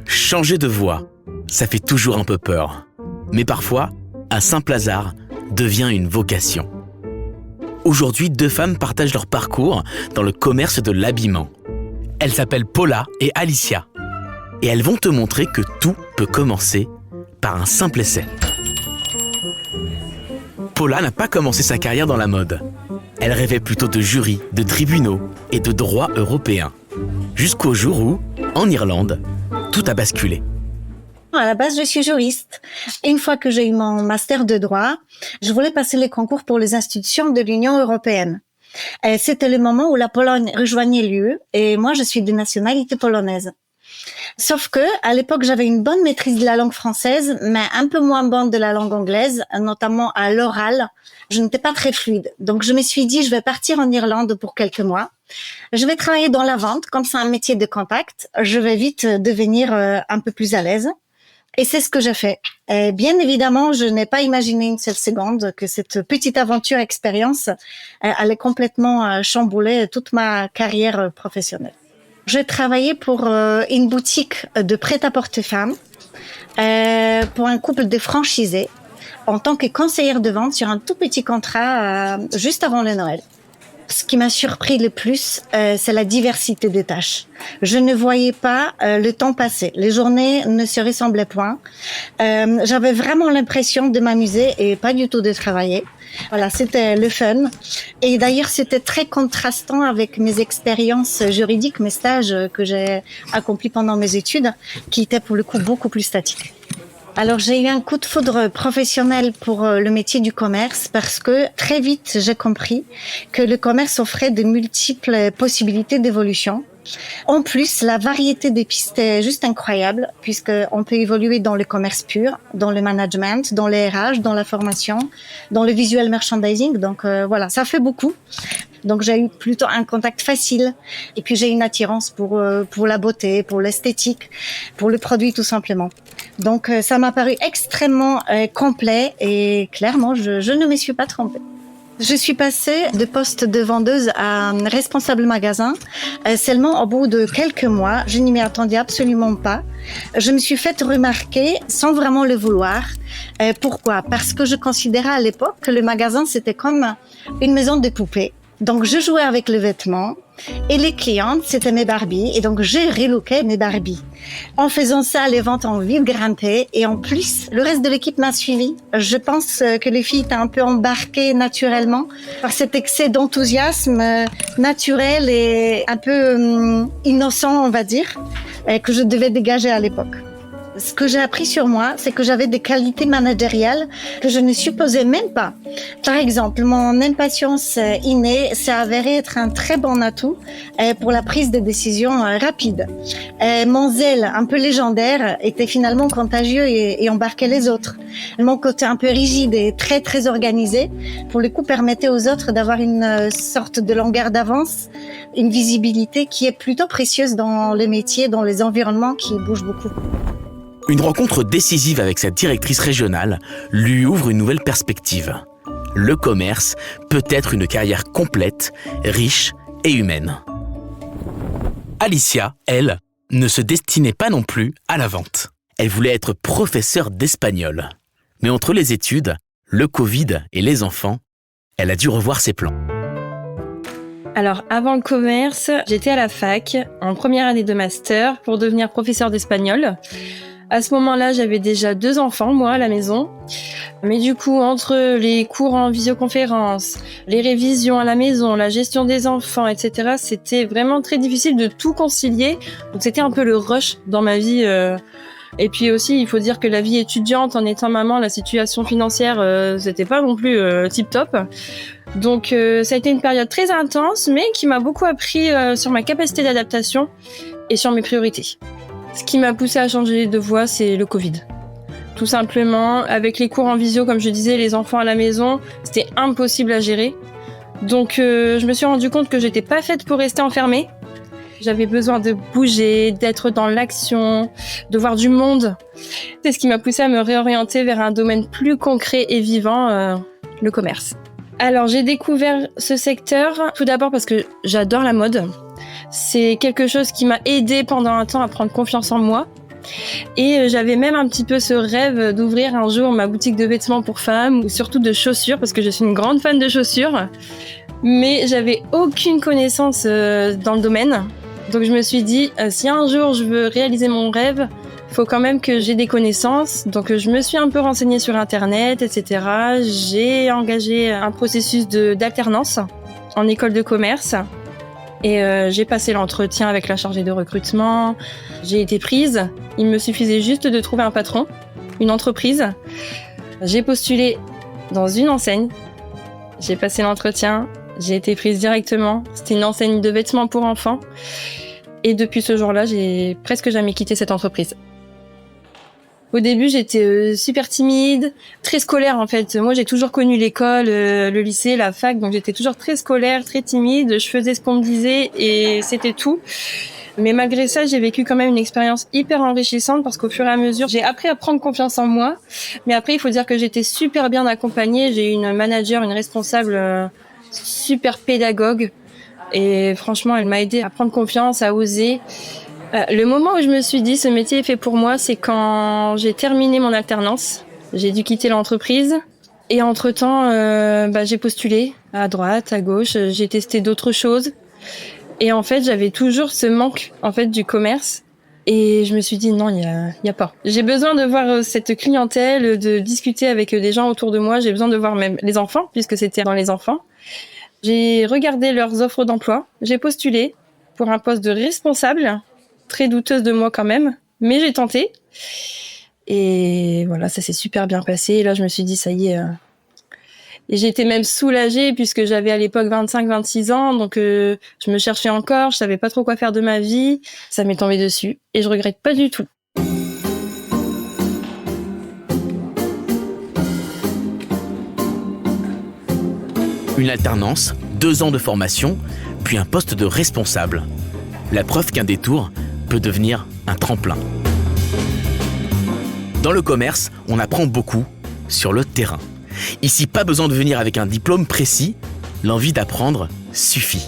Changer de voie, ça fait toujours un peu peur. Mais parfois, un simple hasard devient une vocation. Aujourd'hui, 2 femmes partagent leur parcours dans le commerce de l'habillement. Elles s'appellent Paula et Alicia. Et elles vont te montrer que tout peut commencer par un simple essai. Paula n'a pas commencé sa carrière dans la mode. Elle rêvait plutôt de jurys, de tribunaux et de droit européen. Jusqu'au jour où, en Irlande, tout a basculé. À la base, je suis juriste. Une fois que j'ai eu mon master de droit, je voulais passer les concours pour les institutions de l'Union européenne. Et c'était le moment où la Pologne rejoignait l'UE et moi, je suis de nationalité polonaise. Sauf que, à l'époque, j'avais une bonne maîtrise de la langue française, mais un peu moins bonne de la langue anglaise, notamment à l'oral. Je n'étais pas très fluide. Donc, je me suis dit, je vais partir en Irlande pour quelques mois. Je vais travailler dans la vente, comme c'est un métier de contact. Je vais vite devenir un peu plus à l'aise. Et c'est ce que j'ai fait. Et bien évidemment, je n'ai pas imaginé une seule seconde que cette petite aventure expérience allait complètement chambouler toute ma carrière professionnelle. J'ai travaillé pour une boutique de prêt-à-porter femmes, pour un couple de franchisés, en tant que conseillère de vente sur un tout petit contrat juste avant le Noël. Ce qui m'a surpris le plus, c'est la diversité des tâches. Je ne voyais pas le temps passer. Les journées ne se ressemblaient point. J'avais vraiment l'impression de m'amuser et pas du tout de travailler. Voilà, c'était le fun. Et d'ailleurs, c'était très contrastant avec mes expériences juridiques, mes stages que j'ai accomplis pendant mes études, qui étaient pour le coup beaucoup plus statiques. Alors, j'ai eu un coup de foudre professionnel pour le métier du commerce parce que très vite, j'ai compris que le commerce offrait de multiples possibilités d'évolution. En plus, la variété des pistes est juste incroyable puisqu'on peut évoluer dans le commerce pur, dans le management, dans les RH, dans la formation, dans le visual merchandising. Donc voilà, ça fait beaucoup. Donc j'ai eu plutôt un contact facile et puis j'ai une attirance pour la beauté, pour l'esthétique, pour le produit tout simplement. Donc ça m'a paru extrêmement complet et clairement je ne me suis pas trompée. Je suis passée de poste de vendeuse à responsable magasin seulement au bout de quelques mois. Je n'y m'y attendais absolument pas. Je me suis fait remarquer sans vraiment le vouloir. Pourquoi ? Parce que je considérais à l'époque que le magasin c'était comme une maison de poupées. Donc je jouais avec les vêtements et les clientes c'était mes Barbies et donc j'ai relookais mes Barbies. En faisant ça, les ventes ont vite grimpé et en plus le reste de l'équipe m'a suivi. Je pense que les filles étaient un peu embarquées naturellement par cet excès d'enthousiasme naturel et un peu innocent on va dire que je devais dégager à l'époque. Ce que j'ai appris sur moi, c'est que j'avais des qualités managériales que je ne supposais même pas. Par exemple, mon impatience innée s'est avérée être un très bon atout pour la prise de décision rapide. Mon zèle un peu légendaire était finalement contagieux et embarquait les autres. Mon côté un peu rigide et très très organisé, pour le coup, permettait aux autres d'avoir une sorte de longueur d'avance, une visibilité qui est plutôt précieuse dans le métier, dans les environnements qui bougent beaucoup. Une rencontre décisive avec sa directrice régionale lui ouvre une nouvelle perspective. Le commerce peut être une carrière complète, riche et humaine. Alicia, elle, ne se destinait pas non plus à la vente. Elle voulait être professeure d'espagnol. Mais entre les études, le Covid et les enfants, elle a dû revoir ses plans. Alors, avant le commerce, j'étais à la fac, en première année de master, pour devenir professeure d'espagnol. À ce moment-là, j'avais déjà 2 enfants, moi, à la maison. Mais du coup, entre les cours en visioconférence, les révisions à la maison, la gestion des enfants, etc., c'était vraiment très difficile de tout concilier. Donc, c'était un peu le rush dans ma vie. Et puis aussi, il faut dire que la vie étudiante, en étant maman, la situation financière, c'était pas non plus tip-top. Donc, ça a été une période très intense, mais qui m'a beaucoup appris sur ma capacité d'adaptation et sur mes priorités. Ce qui m'a poussée à changer de voie, c'est le Covid. Tout simplement, avec les cours en visio, comme je disais, les enfants à la maison, c'était impossible à gérer. Donc, je me suis rendu compte que j'étais pas faite pour rester enfermée. J'avais besoin de bouger, d'être dans l'action, de voir du monde. C'est ce qui m'a poussée à me réorienter vers un domaine plus concret et vivant, le commerce. Alors, j'ai découvert ce secteur tout d'abord parce que j'adore la mode. C'est quelque chose qui m'a aidée pendant un temps à prendre confiance en moi. Et j'avais même un petit peu ce rêve d'ouvrir un jour ma boutique de vêtements pour femmes, ou surtout de chaussures, parce que je suis une grande fan de chaussures. Mais j'avais aucune connaissance dans le domaine. Donc je me suis dit, si un jour je veux réaliser mon rêve, il faut quand même que j'ai des connaissances. Donc je me suis un peu renseignée sur Internet, etc. J'ai engagé un processus d'alternance en école de commerce. Et j'ai passé l'entretien avec la chargée de recrutement. J'ai été prise. Il me suffisait juste de trouver un patron, une entreprise. J'ai postulé dans une enseigne. J'ai passé l'entretien. J'ai été prise directement. C'était une enseigne de vêtements pour enfants. Et depuis ce jour-là, j'ai presque jamais quitté cette entreprise. Au début, j'étais super timide, très scolaire en fait. Moi, j'ai toujours connu l'école, le lycée, la fac, donc j'étais toujours très scolaire, très timide. Je faisais ce qu'on me disait et c'était tout. Mais malgré ça, j'ai vécu quand même une expérience hyper enrichissante parce qu'au fur et à mesure, j'ai appris à prendre confiance en moi. Mais après, il faut dire que j'étais super bien accompagnée. J'ai eu une manager, une responsable super pédagogue. Et franchement, elle m'a aidée à prendre confiance, à oser. Le moment où je me suis dit ce métier est fait pour moi, c'est quand j'ai terminé mon alternance. J'ai dû quitter l'entreprise et entre-temps, j'ai postulé à droite, à gauche. J'ai testé d'autres choses et en fait, j'avais toujours ce manque en fait du commerce et je me suis dit non, il y a pas. J'ai besoin de voir cette clientèle, de discuter avec des gens autour de moi. J'ai besoin de voir même les enfants puisque c'était dans les enfants. J'ai regardé leurs offres d'emploi. J'ai postulé pour un poste de responsable. Très douteuse de moi quand même, mais j'ai tenté. Et voilà, ça s'est super bien passé. Et là, je me suis dit, ça y est. Et j'étais même soulagée puisque j'avais à l'époque 25-26 ans. Donc, je me cherchais encore. Je savais pas trop quoi faire de ma vie. Ça m'est tombé dessus. Et je regrette pas du tout. Une alternance, 2 ans de formation, puis un poste de responsable. La preuve qu'un détour peut devenir un tremplin. Dans le commerce, on apprend beaucoup sur le terrain. Ici, pas besoin de venir avec un diplôme précis, l'envie d'apprendre suffit.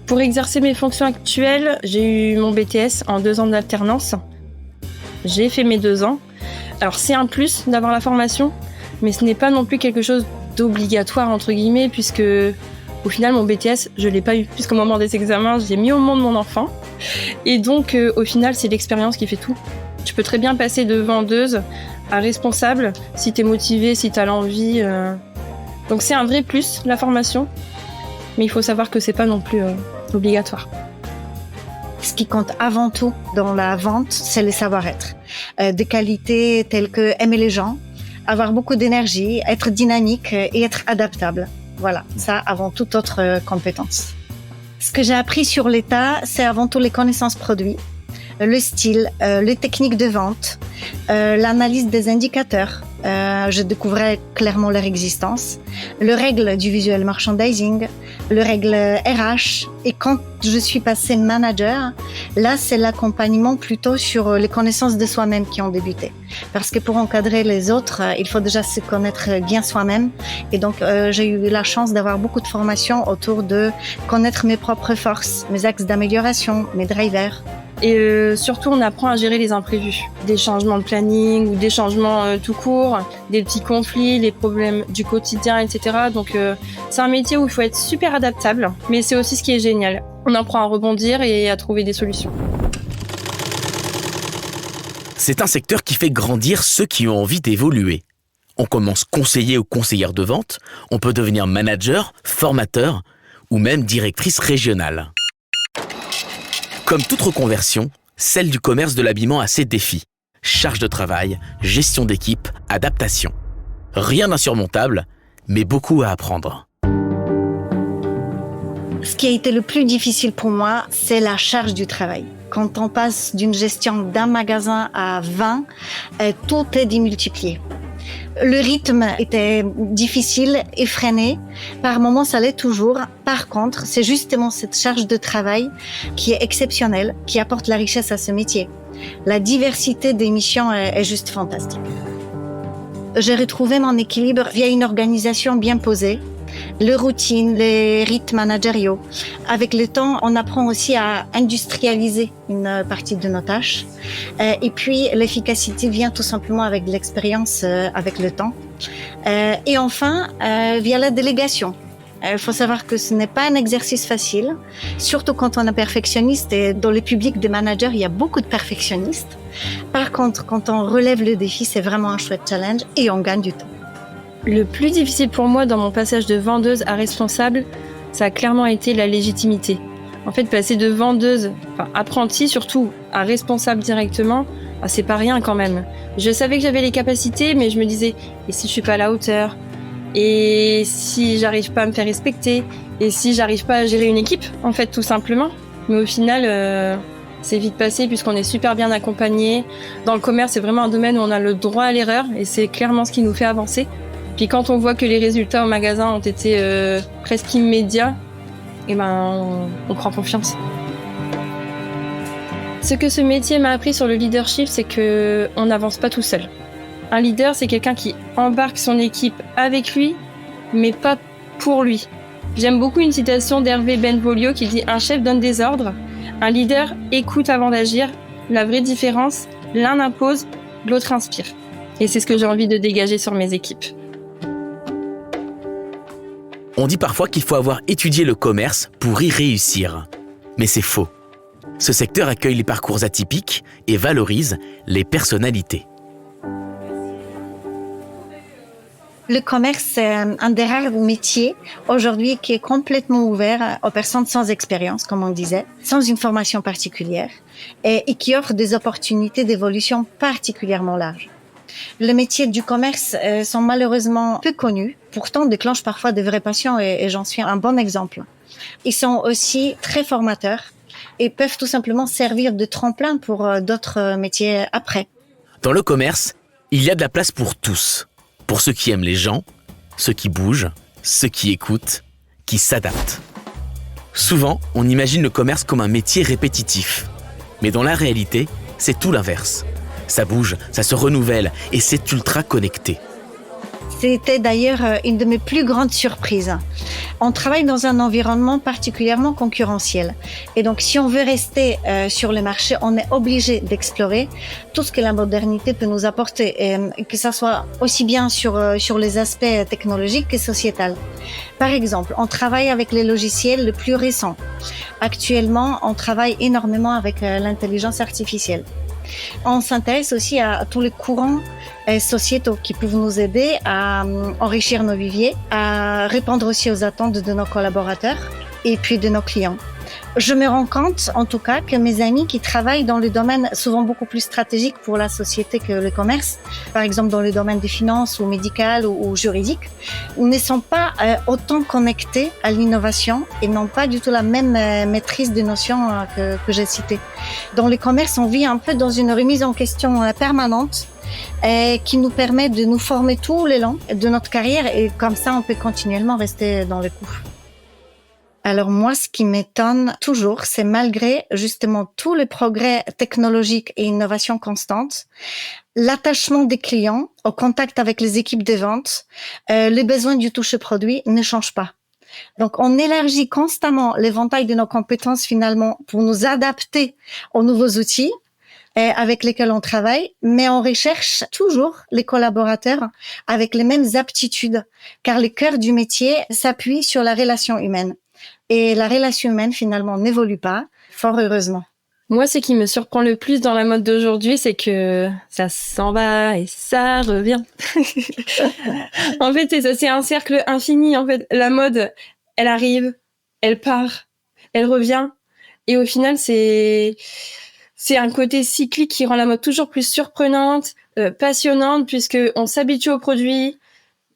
Pour exercer mes fonctions actuelles, j'ai eu mon BTS en 2 ans d'alternance. J'ai fait mes 2 ans. Alors c'est un plus d'avoir la formation, mais ce n'est pas non plus quelque chose d'obligatoire entre guillemets, puisque au final, mon BTS, je l'ai pas eu, puisqu'au moment des examens, j'ai mis au monde mon enfant. Et donc, au final, c'est l'expérience qui fait tout. Tu peux très bien passer de vendeuse à responsable si t'es motivée, si t'as l'envie. Donc, c'est un vrai plus, la formation. Mais il faut savoir que c'est pas non plus obligatoire. Ce qui compte avant tout dans la vente, c'est le savoir-être. Des qualités telles que aimer les gens, avoir beaucoup d'énergie, être dynamique et être adaptable. Voilà, ça avant toute autre compétence. Ce que j'ai appris sur l'État, c'est avant tout les connaissances produits, le style, les techniques de vente, l'analyse des indicateurs. Je découvrais clairement leur existence, les règles du visual merchandising, les règles RH. Et quand je suis passée manager, là, c'est l'accompagnement plutôt sur les connaissances de soi-même qui ont débuté. Parce que pour encadrer les autres, il faut déjà se connaître bien soi-même. Et donc, j'ai eu la chance d'avoir beaucoup de formations autour de connaître mes propres forces, mes axes d'amélioration, mes drivers. Et surtout, on apprend à gérer les imprévus. Des changements de planning ou des changements tout court, des petits conflits, les problèmes du quotidien, etc. Donc, c'est un métier où il faut être super adaptable, mais c'est aussi ce qui est génial. On apprend à rebondir et à trouver des solutions. C'est un secteur qui fait grandir ceux qui ont envie d'évoluer. On commence conseiller ou conseillère de vente, on peut devenir manager, formateur ou même directrice régionale. Comme toute reconversion, celle du commerce de l'habillement a ses défis. Charge de travail, gestion d'équipe, adaptation. Rien d'insurmontable, mais beaucoup à apprendre. Ce qui a été le plus difficile pour moi, c'est la charge du travail. Quand on passe d'une gestion d'un magasin à 20, tout est démultiplié. Le rythme était difficile, effréné. Par moments, ça l'est toujours. Par contre, c'est justement cette charge de travail qui est exceptionnelle, qui apporte la richesse à ce métier. La diversité des missions est juste fantastique. J'ai retrouvé mon équilibre via une organisation bien posée, les routines, les rythmes managériaux. Avec le temps, on apprend aussi à industrialiser une partie de nos tâches. Et puis, l'efficacité vient tout simplement avec l'expérience, avec le temps. Et enfin, via la délégation. Il faut savoir que ce n'est pas un exercice facile, surtout quand on est perfectionniste et dans le public des managers, il y a beaucoup de perfectionnistes. Par contre, quand on relève le défi, c'est vraiment un chouette challenge et on gagne du temps. Le plus difficile pour moi dans mon passage de vendeuse à responsable, ça a clairement été la légitimité. En fait, passer de vendeuse, apprentie surtout, à responsable directement, c'est pas rien quand même. Je savais que j'avais les capacités, mais je me disais, et si je suis pas à la hauteur ? Et si j'arrive pas à me faire respecter, et si j'arrive pas à gérer une équipe, en fait, tout simplement. Mais au final, c'est vite passé puisqu'on est super bien accompagnés. Dans le commerce, c'est vraiment un domaine où on a le droit à l'erreur et c'est clairement ce qui nous fait avancer. Puis quand on voit que les résultats au magasin ont été presque immédiats, on prend confiance. Ce que ce métier m'a appris sur le leadership, c'est qu'on n'avance pas tout seul. Un leader, c'est quelqu'un qui embarque son équipe avec lui, mais pas pour lui. J'aime beaucoup une citation d'Hervé Benvolio qui dit « Un chef donne des ordres, un leader écoute avant d'agir. La vraie différence, l'un impose, l'autre inspire. » Et c'est ce que j'ai envie de dégager sur mes équipes. On dit parfois qu'il faut avoir étudié le commerce pour y réussir. Mais c'est faux. Ce secteur accueille les parcours atypiques et valorise les personnalités. Le commerce, c'est un des rares métiers aujourd'hui qui est complètement ouvert aux personnes sans expérience, comme on disait, sans une formation particulière, et qui offre des opportunités d'évolution particulièrement larges. Les métiers du commerce sont malheureusement peu connus, pourtant déclenchent parfois de vraies passions et j'en suis un bon exemple. Ils sont aussi très formateurs et peuvent tout simplement servir de tremplin pour d'autres métiers après. Dans le commerce, il y a de la place pour tous. Pour ceux qui aiment les gens, ceux qui bougent, ceux qui écoutent, qui s'adaptent. Souvent, on imagine le commerce comme un métier répétitif. Mais dans la réalité, c'est tout l'inverse. Ça bouge, ça se renouvelle et c'est ultra connecté. C'était d'ailleurs une de mes plus grandes surprises. On travaille dans un environnement particulièrement concurrentiel. Et donc, si on veut rester sur le marché, on est obligé d'explorer tout ce que la modernité peut nous apporter, et que ça soit aussi bien sur les aspects technologiques que sociétals. Par exemple, on travaille avec les logiciels les plus récents. Actuellement, on travaille énormément avec l'intelligence artificielle. On s'intéresse aussi à tous les courants sociétaux qui peuvent nous aider à enrichir nos viviers, à répondre aussi aux attentes de nos collaborateurs et puis de nos clients. Je me rends compte, en tout cas, que mes amis qui travaillent dans le domaine souvent beaucoup plus stratégique pour la société que le commerce, par exemple dans le domaine des finances ou médical ou juridique, ne sont pas autant connectés à l'innovation et n'ont pas du tout la même maîtrise des notions que j'ai citées. Dans le commerce, on vit un peu dans une remise en question permanente qui nous permet de nous former tout le long de notre carrière et comme ça, on peut continuellement rester dans le coup. Alors moi, ce qui m'étonne toujours, c'est malgré justement tous les progrès technologiques et innovations constantes, l'attachement des clients au contact avec les équipes de vente, les besoins du toucher produit ne changent pas. Donc on élargit constamment l'éventail de nos compétences finalement pour nous adapter aux nouveaux outils avec lesquels on travaille, mais on recherche toujours les collaborateurs avec les mêmes aptitudes, car le cœur du métier s'appuie sur la relation humaine. Et la relation humaine, finalement, n'évolue pas, fort heureusement. Moi, ce qui me surprend le plus dans la mode d'aujourd'hui, c'est que ça s'en va et ça revient. En fait, c'est un cercle infini. En fait, la mode, elle arrive, elle part, elle revient. Et au final, c'est un côté cyclique qui rend la mode toujours plus surprenante, passionnante, puisque on s'habitue aux produits.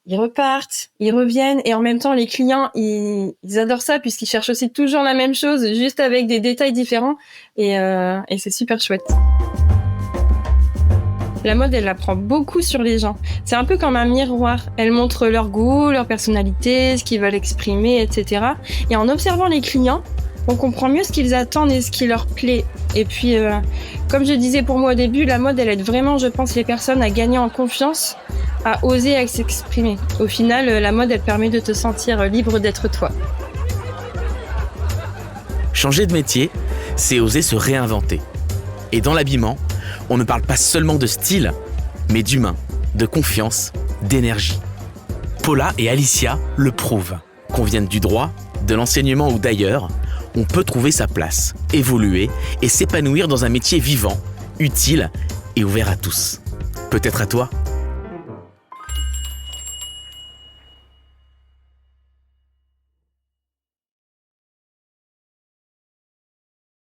Ils repartent, ils reviennent, et en même temps, les clients, ils adorent ça, puisqu'ils cherchent aussi toujours la même chose, juste avec des détails différents, et c'est super chouette. La mode, elle apprend beaucoup sur les gens. C'est un peu comme un miroir. Elle montre leur goût, leur personnalité, ce qu'ils veulent exprimer, etc. Et en observant les clients, on comprend mieux ce qu'ils attendent et ce qui leur plaît. Et puis, comme je disais pour moi au début, la mode, elle aide vraiment, je pense, les personnes à gagner en confiance, à oser et à s'exprimer. Au final, la mode, elle permet de te sentir libre d'être toi. Changer de métier, c'est oser se réinventer. Et dans l'habillement, on ne parle pas seulement de style, mais d'humain, de confiance, d'énergie. Paula et Alicia le prouvent. Qu'on vienne du droit, de l'enseignement ou d'ailleurs, on peut trouver sa place, évoluer et s'épanouir dans un métier vivant, utile et ouvert à tous. Peut-être à toi ?